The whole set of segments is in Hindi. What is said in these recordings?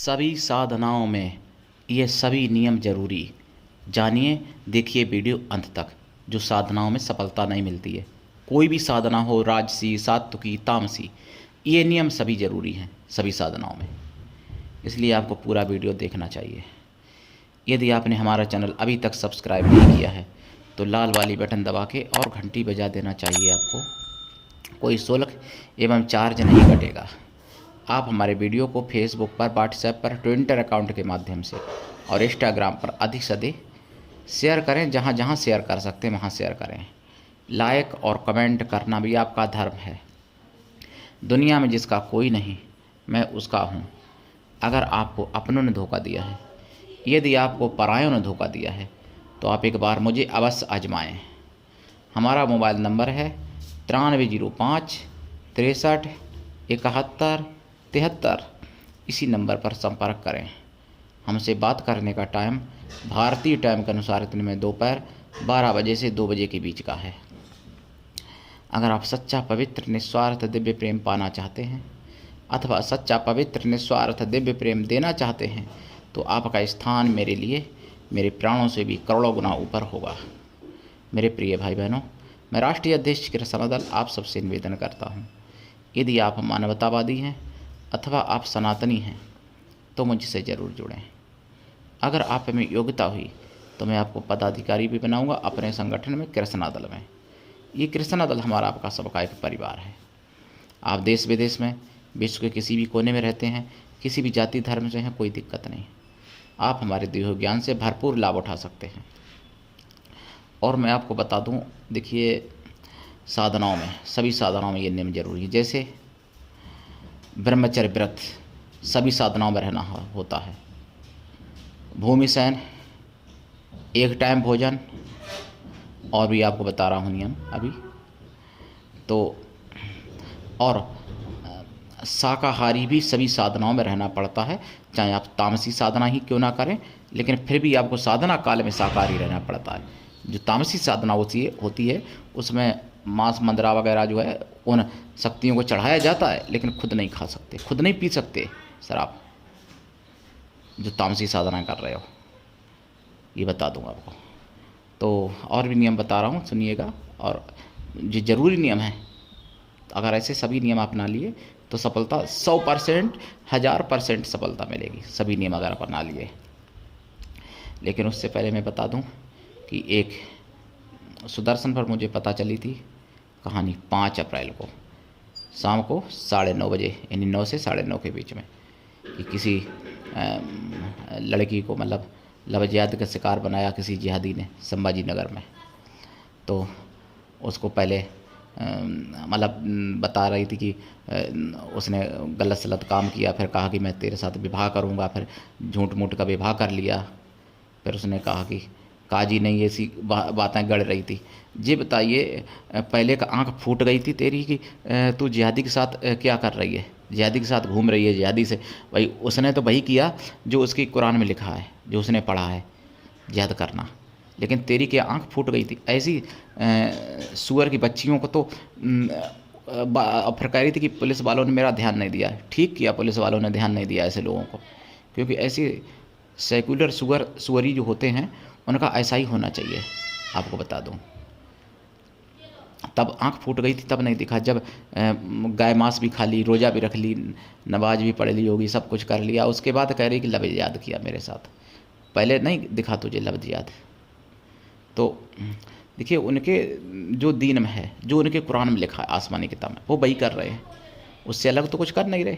सभी साधनाओं में ये सभी नियम जरूरी। जानिए, देखिए वीडियो अंत तक। जो साधनाओं में सफलता नहीं मिलती है, कोई भी साधना हो, राजसी, सात्विकी, तामसी, ये नियम सभी जरूरी हैं सभी साधनाओं में। इसलिए आपको पूरा वीडियो देखना चाहिए। यदि आपने हमारा चैनल अभी तक सब्सक्राइब नहीं किया है तो लाल वाली बटन दबा के और घंटी बजा देना चाहिए। आपको कोई शुल्क एवं चार्ज नहीं कटेगा। आप हमारे वीडियो को फेसबुक पर, व्हाट्सएप पर, ट्विटर अकाउंट के माध्यम से और इंस्टाग्राम पर अधिक से अधिक शेयर करें। जहाँ जहाँ शेयर कर सकते हैं वहाँ शेयर करें। लाइक और कमेंट करना भी आपका धर्म है। दुनिया में जिसका कोई नहीं, मैं उसका हूँ। अगर आपको अपनों ने धोखा दिया है, यदि आपको परायों ने धोखा दिया है, तो आप एक बार मुझे अवश्य आजमाएं। हमारा मोबाइल नंबर है 9305 63 71 73। इसी नंबर पर संपर्क करें। हमसे बात करने का टाइम भारतीय टाइम के अनुसार दिन में दोपहर 12 बजे से 2 बजे के बीच का है। अगर आप सच्चा, पवित्र, निस्वार्थ दिव्य प्रेम पाना चाहते हैं अथवा सच्चा, पवित्र, निस्वार्थ दिव्य प्रेम देना चाहते हैं तो आपका स्थान मेरे लिए मेरे प्राणों से भी करोड़ों गुना ऊपर होगा। मेरे प्रिय भाई बहनों, मैं राष्ट्रीय अध्यक्ष कृष्णा दल आप सबसे निवेदन करता हूँ, यदि आप मानवतावादी हैं अथवा आप सनातनी हैं तो मुझसे ज़रूर जुड़ें। अगर आप में योग्यता हुई तो मैं आपको पदाधिकारी भी बनाऊंगा अपने संगठन में, कृष्णा दल में। ये कृष्णा दल हमारा, आपका सबका एक परिवार है। आप देश विदेश में, विश्व के किसी भी कोने में रहते हैं, किसी भी जाति धर्म से हैं, कोई दिक्कत नहीं। आप हमारे दिए हुए ज्ञान से भरपूर लाभ उठा सकते हैं। और मैं आपको बता दूं, देखिए साधनाओं में, सभी साधनाओं में ये नियम जरूरी है। जैसे ब्रह्मचर्य व्रत सभी साधनाओं में रहना होता है। भूमि शयन, एक टाइम भोजन, और भी आपको बता रहा हूँ नियम अभी तो। और शाकाहारी भी सभी साधनाओं में रहना पड़ता है, चाहे आप तामसी साधना ही क्यों ना करें, लेकिन फिर भी आपको साधना काल में शाकाहारी रहना पड़ता है। जो तामसी साधना होती है उसमें मांस, मंदरा वगैरह जो है उन शक्तियों को चढ़ाया जाता है, लेकिन खुद नहीं खा सकते, खुद नहीं पी सकते शराब। जो तामसी साधना कर रहे हो, ये बता दूंगा आपको। तो और भी नियम बता रहा हूँ, सुनिएगा। और जो ज़रूरी नियम है, अगर ऐसे सभी नियम अपना लिए तो सफलता 100%, 1000% सफलता मिलेगी, सभी नियम अगर अपना लिए। लेकिन उससे पहले मैं बता दूं कि एक सुदर्शन पर मुझे पता चली थी कहानी 5 अप्रैल को शाम को 9:30 बजे, यानी 9 से 9:30 के बीच में, कि किसी लड़की को मतलब लवजियात का शिकार बनाया किसी जिहादी ने संभाजी नगर में। तो उसको पहले मतलब बता रही थी कि उसने गलत सलत काम किया, फिर कहा कि मैं तेरे साथ विवाह करूंगा, फिर झूठ मूठ का विवाह कर लिया। फिर उसने कहा कि काजी नहीं, ऐसी बातें गढ़ रही थी। ये बताइए, पहले का आंख फूट गई थी तेरी कि तू जिहादी के साथ क्या कर रही है, जिहादी के साथ घूम रही है, जिहादी से। भाई उसने तो वही किया जो उसकी कुरान में लिखा है, जो उसने पढ़ा है, जिहाद करना। लेकिन तेरी क्या आंख फूट गई थी। ऐसी सुअर की बच्चियों को तो फिर कह रही थी कि पुलिस वालों ने मेरा ध्यान नहीं दिया। ठीक किया पुलिस वालों ने ध्यान नहीं दिया ऐसे लोगों को, क्योंकि ऐसी सेक्युलर सुअरी जो होते हैं उनका ऐसा ही होना चाहिए। आपको बता दूं, तब आंख फूट गई थी, तब नहीं दिखा जब गाय मांस भी खा ली, रोज़ा भी रख ली, नमाज भी पढ़ ली होगी, सब कुछ कर लिया। उसके बाद कह रही कि लफ्ज़ याद किया मेरे साथ, पहले नहीं दिखा तुझे लफ्ज़ याद। तो देखिए, उनके जो दीन में है, जो उनके कुरान में लिखा है आसमानी किताब में, वो वही कर रहे हैं, उससे अलग तो कुछ कर नहीं रहे।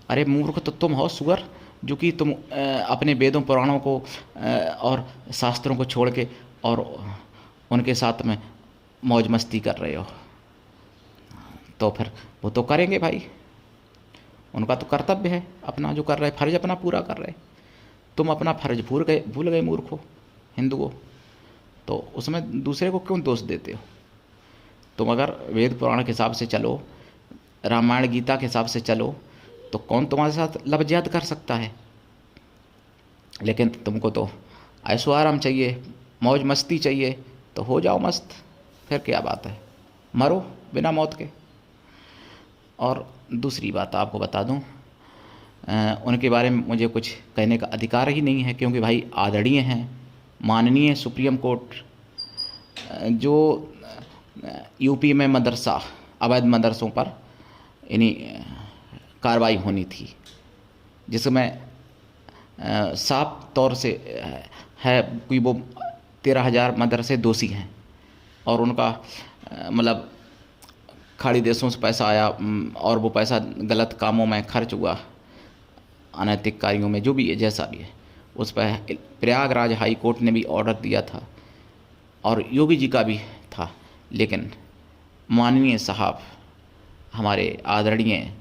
अरे मूर्ख तो तुम हो सुअर, जो कि तुम अपने वेदों पुराणों को और शास्त्रों को छोड़ के और उनके साथ में मौज मस्ती कर रहे हो। तो फिर वो तो करेंगे भाई, उनका तो कर्तव्य है, अपना जो कर रहे, फर्ज अपना पूरा कर रहे। तुम अपना फर्ज भूल गए मूर्खो, हिंदुओं। तो उसमें दूसरे को क्यों दोष देते हो? तुम अगर वेद पुराण के हिसाब से चलो, रामायण गीता के हिसाब से चलो, तो कौन तुम्हारे साथ लफ्ज़ याद कर सकता है? लेकिन तुमको तो ऐशो आराम चाहिए, मौज मस्ती चाहिए, तो हो जाओ मस्त, फिर क्या बात है, मरो बिना मौत के। और दूसरी बात आपको बता दूं, उनके बारे में मुझे कुछ कहने का अधिकार ही नहीं है, क्योंकि भाई आदरणीय हैं, माननीय सुप्रीम कोर्ट जो यूपी में मदरसा अवैध मदरसों पर यानी कार्रवाई होनी थी, जिसमें साफ तौर से है कि वो 13,000 मदरसे दोषी हैं और उनका मतलब खाड़ी देशों से पैसा आया और वो पैसा गलत कामों में खर्च हुआ, अनैतिक कार्यों में, जो भी है जैसा भी है, उस पर प्रयागराज हाई कोर्ट ने भी ऑर्डर दिया था और योगी जी का भी था। लेकिन माननीय साहब हमारे आदरणीय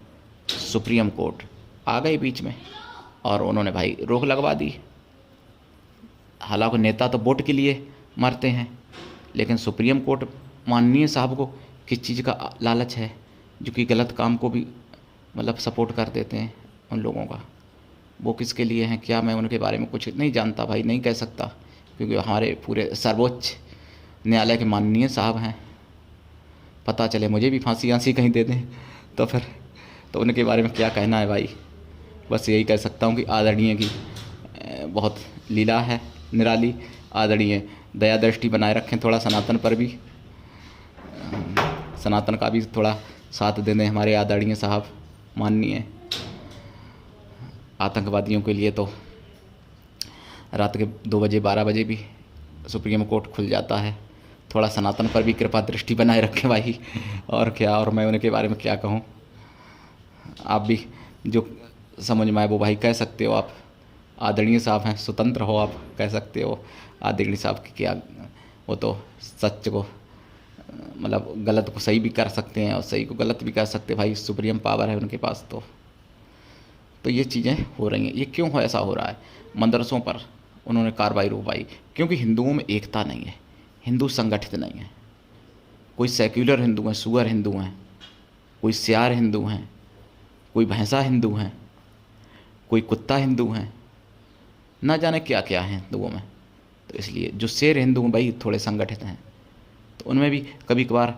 सुप्रीम कोर्ट आ गए बीच में और उन्होंने भाई रोक लगवा दी। हालांकि नेता तो वोट के लिए मरते हैं, लेकिन सुप्रीम कोर्ट माननीय साहब को किस चीज़ का लालच है, जो कि गलत काम को भी मतलब सपोर्ट कर देते हैं उन लोगों का। वो किसके लिए हैं क्या, मैं उनके बारे में कुछ नहीं जानता भाई, नहीं कह सकता, क्योंकि हमारे पूरे सर्वोच्च न्यायालय के माननीय साहब हैं। पता चले मुझे भी फांसी आंसी कहीं दे दें तो फिर तो उनके बारे में क्या कहना है भाई। बस यही कह सकता हूँ कि आदरणीय की बहुत लीला है निराली। आदरणीय दया दृष्टि बनाए रखें थोड़ा सनातन पर भी, सनातन का भी थोड़ा साथ दे दें हमारे आदरणीय साहब माननीय। आतंकवादियों के लिए तो रात के 2 बजे 12 बजे भी सुप्रीम कोर्ट खुल जाता है। थोड़ा सनातन पर भी कृपा दृष्टि बनाए रखें भाई, और क्या, और मैं उनके बारे में क्या कहूँ। आप भी जो समझ में आए वो भाई कह सकते हो। आप आदरणीय साहब हैं, स्वतंत्र हो, आप कह सकते हो आदरणीय साहब की क्या, वो तो सच को मतलब गलत को सही भी कर सकते हैं और सही को गलत भी कर सकते हैं भाई, सुप्रीम पावर है उनके पास। तो ये चीज़ें हो रही हैं। ये क्यों ऐसा हो रहा है? मदरसों पर उन्होंने कार्रवाई रोकवाई क्योंकि हिंदुओं में एकता नहीं है, हिंदू संगठित नहीं है। कोई सेक्युलर हिंदू हैं, सुअर हिंदू हैं, कोई सियार हिंदू हैं, कोई भैंसा हिंदू हैं, कोई कुत्ता हिंदू हैं, ना जाने क्या क्या है हिंदुओं में। तो इसलिए जो शेर हिंदू हैं भाई थोड़े संगठित हैं, तो उनमें भी कभी कभार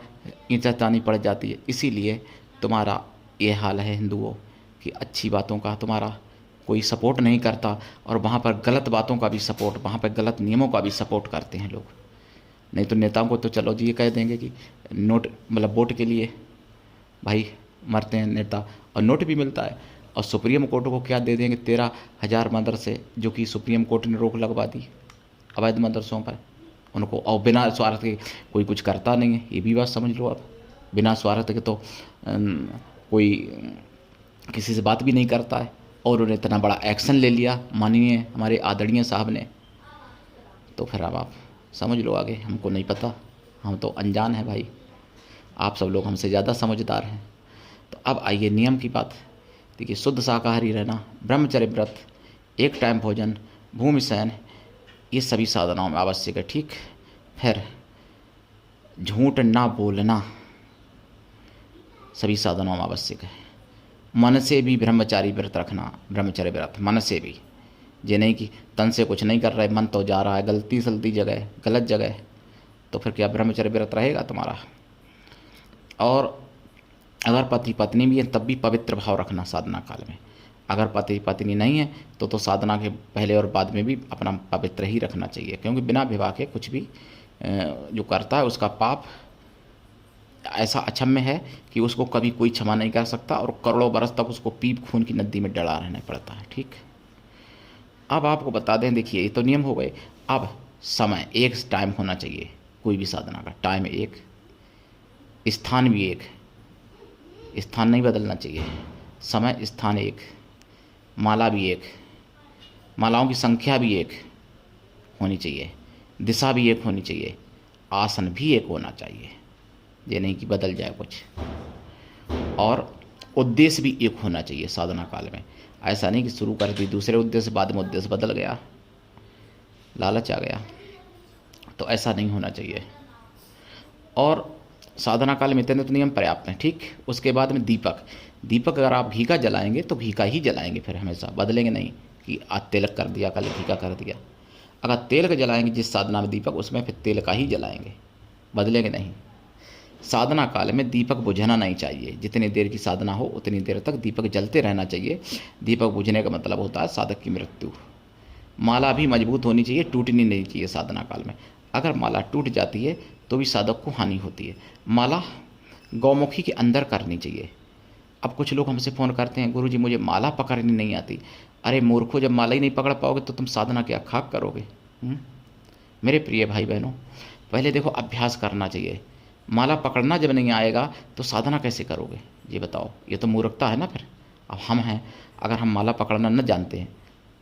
ईंचातानी पड़ जाती है। इसीलिए तुम्हारा ये हाल है हिंदुओं कि अच्छी बातों का तुम्हारा कोई सपोर्ट नहीं करता और वहाँ पर गलत बातों का भी सपोर्ट, वहाँ पर गलत नियमों का भी सपोर्ट करते हैं लोग। नहीं तो नेताओं को तो चलो जी ये कह देंगे कि नोट मतलब वोट के लिए भाई मरते हैं नेता और नोट भी मिलता है। और सुप्रीम कोर्ट को क्या दे देंगे, 13,000 मदरसे जो कि सुप्रीम कोर्ट ने रोक लगवा दी अवैध मदरसों पर उनको, और बिना स्वार्थ के कोई कुछ करता नहीं है। ये भी बात समझ लो आप, बिना स्वार्थ के तो कोई किसी से बात भी नहीं करता है, और उन्हें इतना बड़ा एक्शन ले लिया माननीय हमारे आदरणीय साहब ने। तो फिर अब आप समझ लो आगे, हमको नहीं पता, हम तो अनजान हैं भाई, आप सब लोग हमसे ज़्यादा समझदार हैं। तो अब आइए नियम की बात। देखिए, शुद्ध शाकाहारी रहना, ब्रह्मचर्य व्रत, एक टाइम भोजन, भूमि शयन, ये सभी साधनाओं में आवश्यक है। ठीक, फिर झूठ ना बोलना सभी साधनाओं में आवश्यक है। मन से भी ब्रह्मचारी व्रत रखना, ब्रह्मचर्य व्रत मन से भी, ये नहीं कि तन से कुछ नहीं कर रहे, मन तो जा रहा है गलती सलती जगह, गलत जगह, तो फिर क्या ब्रह्मचर्य व्रत रहेगा तुम्हारा। और अगर पति पत्नी भी है तब भी पवित्र भाव रखना साधना काल में। अगर पति पत्नी नहीं है तो साधना के पहले और बाद में भी अपना पवित्र ही रखना चाहिए, क्योंकि बिना विवाह के कुछ भी जो करता है उसका पाप ऐसा अक्षम्य है कि उसको कभी कोई क्षमा नहीं कर सकता, और करोड़ों बरस तक उसको पीप खून की नदी में डला रहना पड़ता है। ठीक, अब आपको बता दें, देखिए ये तो नियम हो गए। अब समय एक टाइम होना चाहिए, कोई भी साधना का टाइम एक, स्थान भी एक, स्थान नहीं बदलना चाहिए, समय स्थान एक, माला भी एक, मालाओं की संख्या भी एक होनी चाहिए, दिशा भी एक होनी चाहिए, आसन भी एक होना चाहिए, ये नहीं कि बदल जाए कुछ, और उद्देश्य भी एक होना चाहिए साधना काल में। ऐसा नहीं कि शुरू कर दी दूसरे उद्देश्य, बाद में उद्देश्य बदल गया, लालच आ गया, तो ऐसा नहीं होना चाहिए। और साधना काल में इतने तो नियम पर्याप्त हैं। ठीक, उसके बाद में दीपक, दीपक अगर आप घी का जलाएंगे तो घी का ही जलाएंगे, फिर हमेशा बदलेंगे नहीं कि आज तिलक कर दिया कल घी का कर दिया। अगर तेल का जलाएंगे जिस साधना में दीपक, उसमें फिर तेल का ही जलाएंगे, बदलेंगे नहीं। साधना काल में दीपक बुझना नहीं चाहिए। जितनी देर की साधना हो उतनी देर तक दीपक जलते रहना चाहिए। दीपक बुझने का मतलब होता है साधक की मृत्यु। माला भी मजबूत होनी चाहिए, टूटनी नहीं चाहिए साधना काल में। अगर माला टूट जाती है तो भी साधक को हानि होती है। माला गौमुखी के अंदर करनी चाहिए। अब कुछ लोग हमसे फ़ोन करते हैं, गुरुजी मुझे माला पकड़नी नहीं आती। अरे मूर्खो, जब माला ही नहीं पकड़ पाओगे तो तुम साधना क्या खाक करोगे? मेरे प्रिय भाई बहनों, पहले देखो अभ्यास करना चाहिए। माला पकड़ना जब नहीं आएगा तो साधना कैसे करोगे? ये बताओ, ये तो मूर्खता है ना। फिर अब हम हैं, अगर हम माला पकड़ना न जानते हैं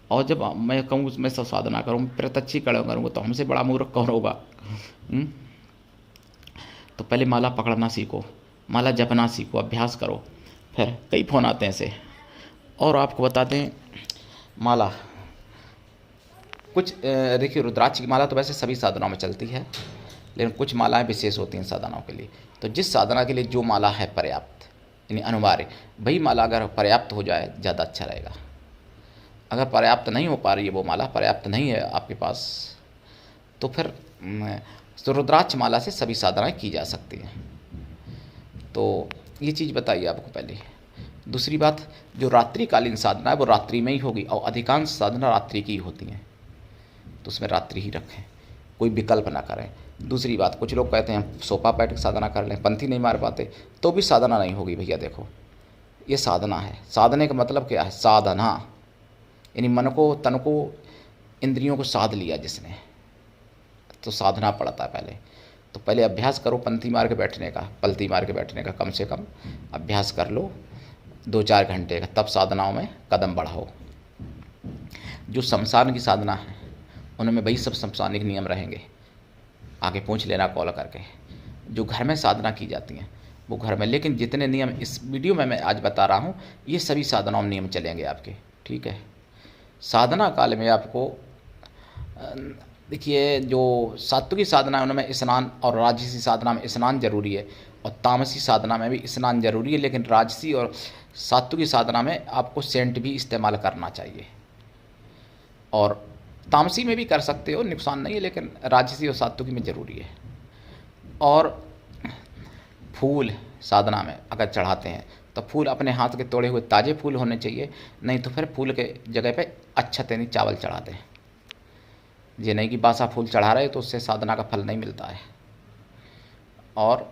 और जब मैं कहूँ मैं सब साधना करूँ, प्रत्यक्ष करूँगा, तो हमसे बड़ा मूर्ख कौन होगा? तो पहले माला पकड़ना सीखो, माला जपना सीखो, अभ्यास करो। फिर कई फ़ोन आते हैं ऐसे, और आपको बताते हैं माला कुछ देखिए, रुद्राक्ष की माला तो वैसे सभी साधनाओं में चलती है, लेकिन कुछ मालाएं विशेष होती हैं साधनाओं के लिए। तो जिस साधना के लिए जो माला है पर्याप्त, यानी अनिवार्य, वही माला अगर पर्याप्त हो जाए ज़्यादा अच्छा रहेगा। अगर पर्याप्त नहीं हो पा रही है, वो माला पर्याप्त नहीं है आपके पास, तो फिर तो रुद्राक्ष माला से सभी साधनाएं की जा सकती हैं। तो ये चीज़ बताइए आपको पहले। दूसरी बात, जो रात्रिकालीन साधना है वो रात्रि में ही होगी, और अधिकांश साधना रात्रि की ही होती हैं, तो उसमें रात्रि ही रखें, कोई विकल्प ना करें। दूसरी बात, कुछ लोग कहते हैं सोफा बैठ के साधना कर लें, पंथी नहीं मार पाते, तो भी साधना नहीं होगी भैया। देखो, ये साधना है। साधने का मतलब क्या है? साधना, यानी मन को, तन को, इंद्रियों को साध लिया जिसने, तो साधना पड़ता है पहले। तो पहले अभ्यास करो पंथी मार के बैठने का, पलती मार के बैठने का, कम से कम अभ्यास कर लो 2-4 घंटे का, तब साधनाओं में कदम बढ़ाओ। जो शमशान की साधना है उनमें वही सब शमशानिक नियम रहेंगे, आगे पूछ लेना कॉल करके। जो घर में साधना की जाती हैं वो घर में, लेकिन जितने नियम इस वीडियो में मैं आज बता रहा हूँ ये सभी साधनाओं में नियम चलेंगे आपके, ठीक है। साधना काल में आपको देखिए, जो सात्विकी साधना है उनमें स्नान, और राजसी साधना में स्नान जरूरी है, और तामसी साधना में भी स्नान जरूरी है, लेकिन राजसी और सात्विकी साधना में आपको सेंट भी इस्तेमाल करना चाहिए, और तामसी में भी कर सकते हो, नुकसान नहीं है, लेकिन राजसी और सात्विकी में ज़रूरी है। और फूल साधना में अगर चढ़ाते हैं तो फूल अपने हाथ के तोड़े हुए ताज़े फूल होने चाहिए, नहीं तो फिर फूल के जगह पे अच्छत यानी चावल चढ़ा दें। ये नहीं कि बासा फूल चढ़ा रहे तो उससे साधना का फल नहीं मिलता है। और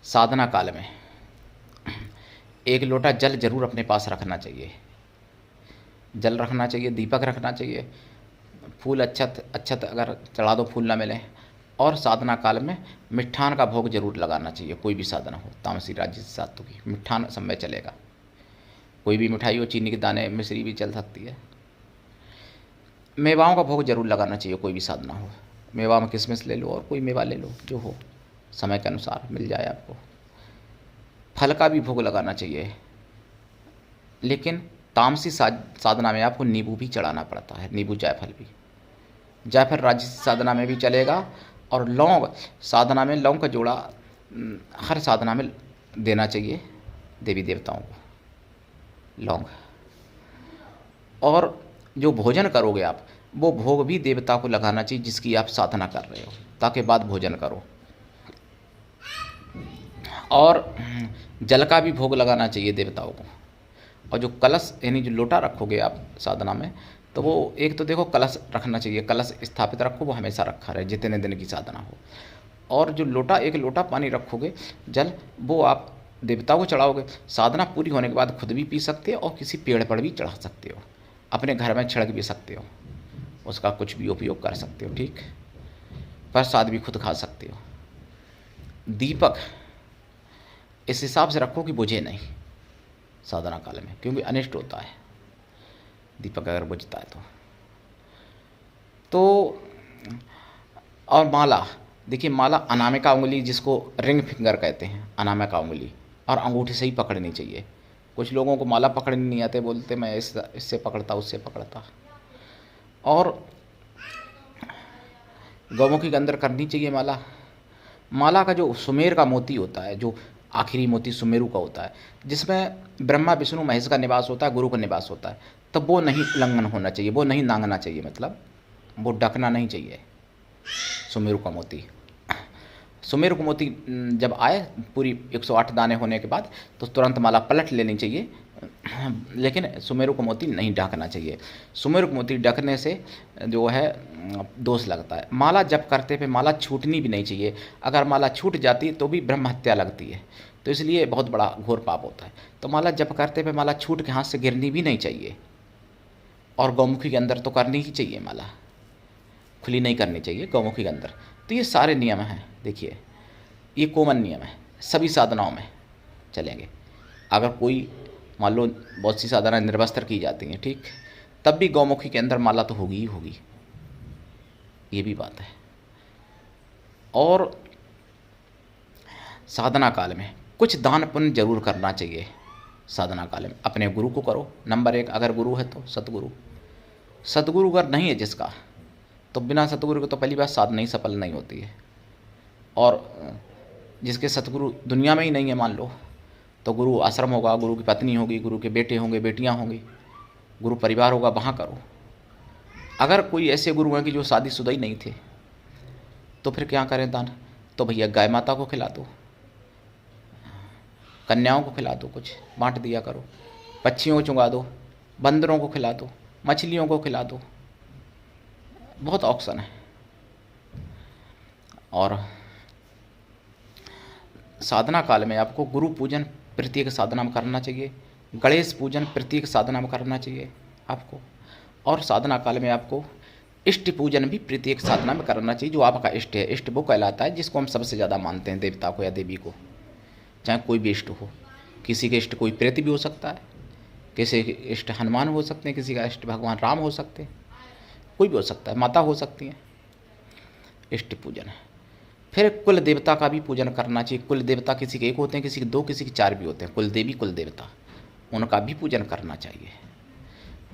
साधना काल में 1 लोटा जल जरूर अपने पास रखना चाहिए, जल रखना चाहिए, दीपक रखना चाहिए, फूल अच्छत अगर चढ़ा दो फूल ना मिले। और साधना काल में मिष्ठान का भोग जरूर लगाना चाहिए, कोई भी साधना हो, तामसी राजसी सात्विकी, मिष्ठान समय चलेगा। कोई भी मिठाई हो, चीनी के दाने, मिश्री भी चल सकती है। मेवाओं का भोग जरूर लगाना चाहिए, कोई भी साधना हो। मेवा में किशमिश ले लो और कोई मेवा ले लो, जो हो समय के अनुसार मिल जाए आपको। फल का भी भोग लगाना चाहिए, लेकिन तामसी साधना में आपको नींबू भी चढ़ाना पड़ता है, नींबू जायफल भी। जायफल राजसी साधना में भी चलेगा, और लौंग साधना में, लौंग का जोड़ा हर साधना में देना चाहिए देवी देवताओं को, लौंग। और जो भोजन करोगे आप, वो भोग भी देवता को लगाना चाहिए जिसकी आप साधना कर रहे हो, ताकि बाद भोजन करो। और जल का भी भोग लगाना चाहिए देवताओं को। और जो कलश यानी जो लोटा रखोगे आप साधना में, तो वो एक तो देखो कलश रखना चाहिए, कलश स्थापित रखो, वो हमेशा रखा रहे जितने दिन की साधना हो। और जो लोटा, 1 लोटा पानी रखोगे जल, वो आप देवताओं को चढ़ाओगे। साधना पूरी होने के बाद खुद भी पी सकते हो और किसी पेड़ पर भी चढ़ा सकते हो, अपने घर में छिड़क भी सकते हो, उसका कुछ भी उपयोग कर सकते हो, ठीक। प्रसाद भी खुद खा सकते हो। दीपक इस हिसाब से रखो कि बुझे नहीं साधना काल में, क्योंकि अनिष्ट होता है दीपक अगर बुझता है तो। और माला, देखिए माला अनामिका उंगली, जिसको रिंग फिंगर कहते हैं, अनामिका उंगली, और अंगूठे से ही पकड़नी चाहिए। कुछ लोगों को माला पकड़नी नहीं आते, बोलते मैं इससे पकड़ता, उससे पकड़ता। और गौमुखी के अंदर करनी चाहिए माला। माला का जो सुमेर का मोती होता है, जो आखिरी मोती सुमेरु का होता है, जिसमें ब्रह्मा विष्णु महेश का निवास होता है, गुरु का निवास होता है, तब वो नहीं उल्लंघन होना चाहिए, वो नहीं नांगना चाहिए, मतलब वो डकना नहीं चाहिए सुमेरु का मोती। सुमेरु को मोती जब आए पूरी 108 दाने होने के बाद तो तुरंत माला पलट लेनी चाहिए, लेकिन सुमेरु को मोती नहीं ढकना चाहिए। सुमेरु को मोती ढकने से जो है दोष लगता है। माला जप करते पे माला छूटनी भी नहीं चाहिए, अगर माला छूट जाती तो भी ब्रह्म हत्या लगती है, तो इसलिए बहुत बड़ा घोर पाप होता है। तो माला जप करते पे माला छूट के हाथ से गिरनी भी नहीं चाहिए, और गौमुखी के अंदर तो करनी ही चाहिए, माला खुली नहीं करनी चाहिए गौमुखी के अंदर। तो ये सारे नियम हैं, देखिए ये कॉमन नियम है, सभी साधनाओं में चलेंगे। अगर कोई मान लो बहुत सी साधनाएं निर्वस्त्र की जाती हैं, ठीक, तब भी गौमुखी के अंदर माला तो होगी ही होगी, ये भी बात है। और साधना काल में कुछ दान पुण्य जरूर करना चाहिए। साधना काल में अपने गुरु को करो, नंबर 1, अगर गुरु है तो सतगुरु। सतगुरु अगर नहीं है जिसका, तो बिना सतगुरु के तो पहली बात साधना ही सफल नहीं होती है। और जिसके सतगुरु दुनिया में ही नहीं है मान लो, तो गुरु आश्रम होगा, गुरु की पत्नी होगी, गुरु के बेटे होंगे, बेटियां होंगी, गुरु परिवार होगा, वहाँ करो। अगर कोई ऐसे गुरु हैं कि जो शादीशुदा ही नहीं थे, तो फिर क्या करें दान? तो भैया गाय माता को खिला दो, कन्याओं को खिला दो, कुछ बांट दिया करो, पक्षियों को चुंगा दो, बंदरों को खिला दो, मछलियों को खिला दो, बहुत ऑप्शन है। और साधना काल में आपको गुरु पूजन प्रत्येक साधना में करना चाहिए, गणेश पूजन प्रत्येक साधना में करना चाहिए आपको, और साधना काल में आपको इष्ट पूजन भी प्रत्येक साधना में करना चाहिए। जो आपका इष्ट है, इष्ट वो कहलाता है जिसको हम सबसे ज़्यादा मानते हैं, देवता को या देवी को, चाहे कोई भी इष्ट हो। किसी के इष्ट कोई प्रेत भी हो सकता है, किसी के इष्ट हनुमान हो सकते हैं, किसी का इष्ट भगवान राम हो सकते हैं, कोई भी हो सकता है, माता हो सकती हैं। इष्ट पूजन है। फिर कुल देवता का भी पूजन करना चाहिए। कुल देवता किसी के 1 होते हैं, किसी के 2, किसी के 4 भी होते हैं, कुल देवी कुल देवता, उनका भी पूजन करना चाहिए।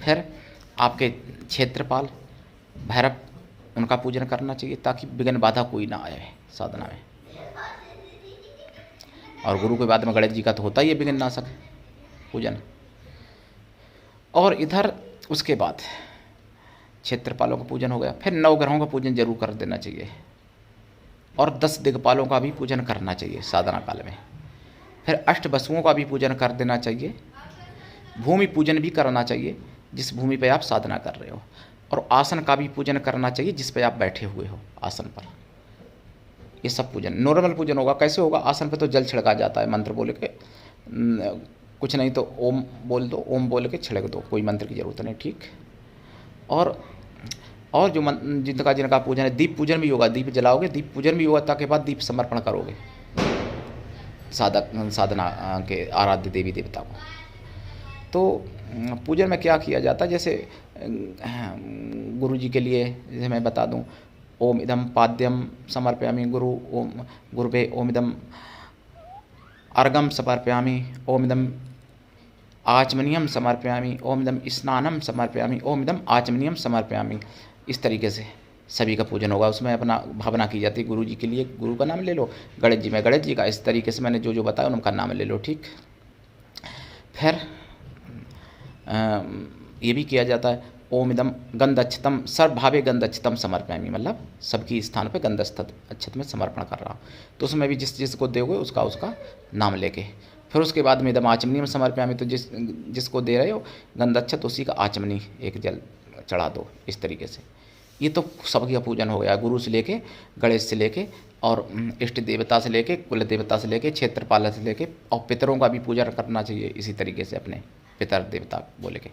फिर आपके क्षेत्रपाल भैरव, उनका पूजन करना चाहिए ताकि विघ्न बाधा कोई ना आए साधना में। और गुरु के बाद में गणेश जी का तो होता ही है विघ्न नाशक पूजन। और इधर उसके बाद क्षेत्रपालों का पूजन हो गया। फिर 9 ग्रहों का पूजन जरूर कर देना चाहिए, और 10 दिक्पालों का भी पूजन करना चाहिए साधना काल में। फिर अष्ट वसुओं का भी पूजन कर देना चाहिए। भूमि पूजन भी करना चाहिए जिस भूमि पर आप साधना कर रहे हो, और आसन का भी पूजन करना चाहिए जिस पर आप बैठे हुए हो आसन पर। ये सब पूजन नॉर्मल पूजन होगा। कैसे होगा? आसन पे तो जल छिड़का जाता है मंत्र बोल के, कुछ नहीं तो ओम बोल दो, ओम बोल के छिड़क दो, कोई मंत्र की जरूरत नहीं, ठीक। और जो जिनका पूजन है, दीप पूजन भी होगा, दीप जलाओगे, दीप पूजन भी होगा, ताकि बाद दीप समर्पण करोगे साधना के आराध्य देवी देवता को। तो पूजन में क्या किया जाता है, जैसे गुरु जी के लिए जैसे मैं बता दूं, ओम इदम पाद्यम समर्पयामि गुरु ओम गुरुवे, ओम इदम अर्घम समर्पयामि, ओम इदम आचमनीयम समर्पयामि, ओम इदम स्नानम समर्पयामि, ओम इदम आचमनीयम समर्पयामि। इस तरीके से सभी का पूजन होगा। उसमें अपना भावना की जाती है गुरु जी के लिए, गुरु का नाम ले लो, गणेश जी में गणेश जी का, इस तरीके से मैंने जो जो बताया उनका नाम ले लो, ठीक। फिर ये भी किया जाता है, ओम इदम गंधक्षतम सर्वभावे गंधक्षतम समर्पयामि, मतलब सबकी स्थान पे गंधक्षत में समर्पण कर रहा हूँ। तो उसमें भी जिस जिसको दोगे उसका नाम लेके। फिर उसके बाद में इदम आचमनीयम समर्पयामि, तो जिसको दे रहे हो गंधक्षत, उसी का आचमनी एक जल चढ़ा दो, इस तरीके से। ये तो सबका पूजन हो गया, गुरु से लेके, गणेश से लेके, और इष्ट देवता से लेके, कुल देवता से लेके, क्षेत्रपाल से लेके, और पितरों का भी पूजन करना चाहिए इसी तरीके से, अपने पितर देवता बोले के।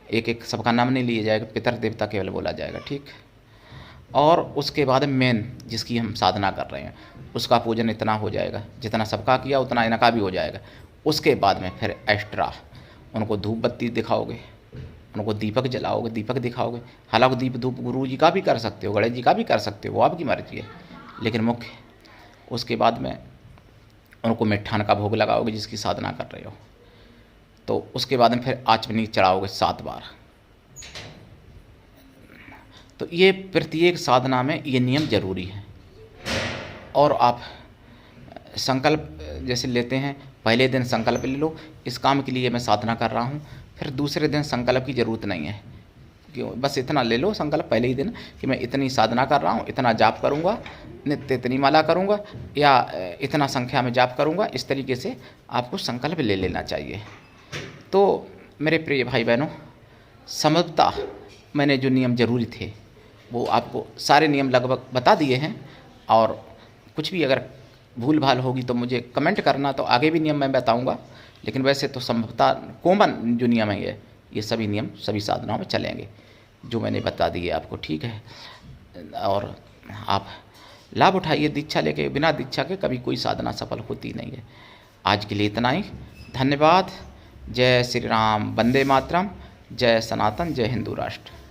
एक एक सबका नाम नहीं लिया जाएगा, पितर देवता केवल बोला जाएगा, ठीक। और उसके बाद मेन जिसकी हम साधना कर रहे हैं उसका पूजन इतना हो जाएगा, जितना सबका किया उतना इनका भी हो जाएगा। उसके बाद में फिर एक्स्ट्रा उनको धूप बत्ती दिखाओगे, उनको दीपक जलाओगे, दीपक दिखाओगे। हालांकि दीप धूप गुरु जी का भी कर सकते हो, गणेश जी का भी कर सकते हो, वो आपकी मर्जी है, लेकिन मुख्य उसके बाद में उनको मिठान का भोग लगाओगे जिसकी साधना कर रहे हो। तो उसके बाद में फिर आचमनी चढ़ाओगे 7 बार। तो ये प्रत्येक साधना में ये नियम जरूरी है। और आप संकल्प जैसे लेते हैं, पहले दिन संकल्प ले लो, इस काम के लिए मैं साधना कर रहा हूँ, फिर दूसरे दिन संकल्प की ज़रूरत नहीं है, क्यों, बस इतना ले लो संकल्प पहले ही दिन कि मैं इतनी साधना कर रहा हूँ, इतना जाप करूँगा, नित्य इतनी माला करूँगा, या इतना संख्या में जाप करूँगा। इस तरीके से आपको संकल्प ले लेना चाहिए। तो मेरे प्रिय भाई बहनों, संभवतः मैंने जो नियम ज़रूरी थे वो आपको सारे नियम लगभग बता दिए हैं, और कुछ भी अगर भूल भाल होगी तो मुझे कमेंट करना, तो आगे भी नियम मैं बताऊंगा। लेकिन वैसे तो संभवतः कॉमन जो नियम है ये सभी नियम सभी साधनाओं में चलेंगे जो मैंने बता दिए आपको, ठीक है। और आप लाभ उठाइए, दीक्षा लेके, बिना दीक्षा के कभी कोई साधना सफल होती नहीं है। आज के लिए इतना ही, धन्यवाद। जय श्री राम, वंदे मातरम, जय सनातन, जय हिंदू राष्ट्र।